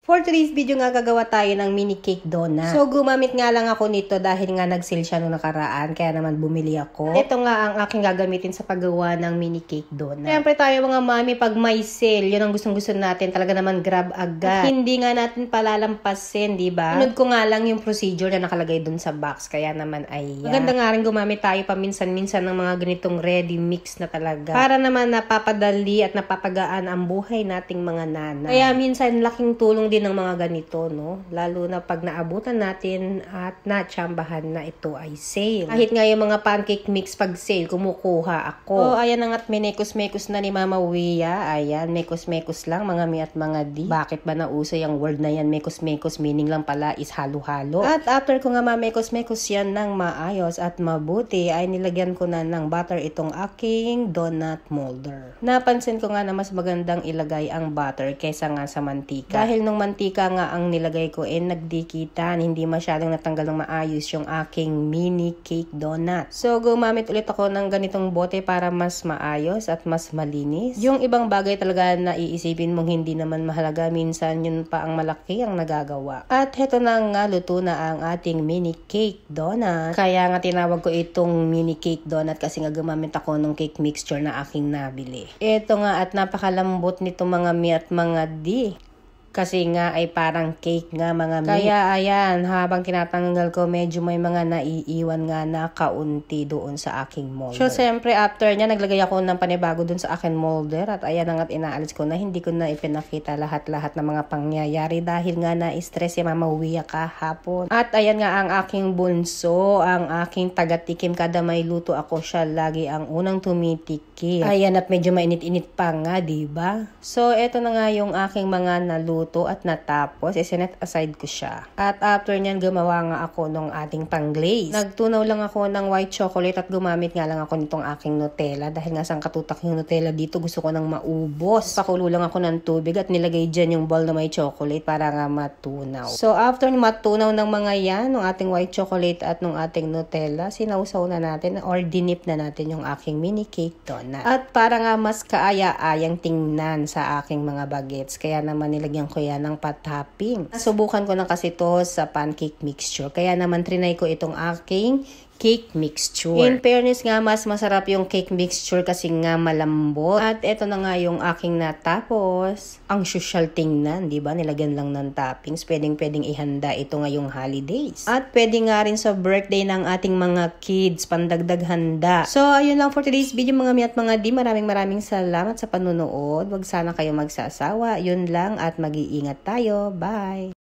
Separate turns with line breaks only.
For today's video nga, gagawa tayo ng mini cake donut. So, gumamit nga lang ako nito dahil nga nag-sale siya nung nakaraan. Kaya naman bumili ako. Ito nga ang aking gagamitin sa paggawa ng mini cake donut. Siyempre tayo mga mami, pag may sale, yun ang gustong-gusto natin. Talaga naman grab agad. At hindi nga natin palalampasin, diba? Sunod ko nga lang yung procedure na nakalagay dun sa box. Kaya naman ay maganda nga rin gumamit tayo paminsan-minsan ng mga ganitong ready mix na talaga. Para naman napapadali at napapagaan ang buhay nating mga nanay. Kaya minsan laking tulong din ng mga ganito, no? Lalo na pag naabutan natin at natsambahan na ito ay sale. Kahit nga yung mga pancake mix pag sale, kumukuha ako. Oh, ayan na nga't mekos-mekos na ni Mama Wia. Ayan, mekos-mekos lang mga mi at mga di. Bakit ba nauso yung word na yan? Mekos-mekos, meaning lang pala is halo-halo. At after ko nga mamekos-mekos yan ng maayos at mabuti, ay nilagyan ko na ng butter itong aking donut molder. Napansin ko nga na mas magandang ilagay ang butter kaysa nga sa mantika. Dahil nung mantika nga ang nilagay ko nagdikitan, hindi masyadong natanggal ng maayos yung aking mini cake donut. So gumamit ulit ako ng ganitong bote para mas maayos at mas malinis. Yung ibang bagay talaga na iisipin mong hindi naman mahalaga, minsan yun pa ang malaki ang nagagawa. At heto na nga, luto na ang ating mini cake donut. Kaya nga tinawag ko itong mini cake donut kasi nga gumamit ako ng cake mixture na aking nabili. Ito nga at napakalambot nito mga mi at mga di. Kasi nga ay parang cake nga mga mi. Kaya ayan, habang tinatanggal ko, medyo may mga naiiwan nga na kaunti doon sa aking molder. So, siyempre, after niya, naglagay ako ng panibago doon sa aking molder. At ayan nga, inaalis ko na, hindi ko na ipinakita lahat-lahat ng mga pangyayari dahil nga na-stress si Mama Wia kahapon. At ayan nga ang aking bunso, ang aking taga-tikim. Kada may luto ako, siya lagi ang unang tumitikim. Ayan, at medyo mainit-init pa nga, diba? So, eto na nga yung aking mga naluto at natapos, isinet aside ko siya. At after nyan, gumawa nga ako ng ating pang-glaze. Nagtunaw lang ako ng white chocolate at gumamit nga lang ako nitong aking Nutella dahil nga sang katutak yung Nutella dito, gusto ko nang maubos. Pakulo lang ako ng tubig at nilagay dyan yung ball na may chocolate para nga matunaw. So after matunaw ng mga yan, ng ating white chocolate at ng ating Nutella, sinausaw na natin or dinip na natin yung aking mini cake donut. At para nga mas kaaya-ayang tingnan sa aking mga bagets, kaya naman nilagyan ko yan ng patapping. Nasubukan ko na kasi to sa pancake mixture. Kaya naman trinay ko itong aking cake mixture. In fairness nga, mas masarap yung cake mixture kasi nga malambot. At ito na nga yung aking natapos. Ang social tingnan, di ba? Nilagyan lang ng toppings. Pwedeng ihanda ito ngayong holidays. At pwede nga rin sa birthday ng ating mga kids, pandagdag handa. So, ayun lang for today's video mga mi at mga di. Maraming salamat sa panunood. Wag sana kayo magsasawa. Yun lang at mag-iingat tayo. Bye!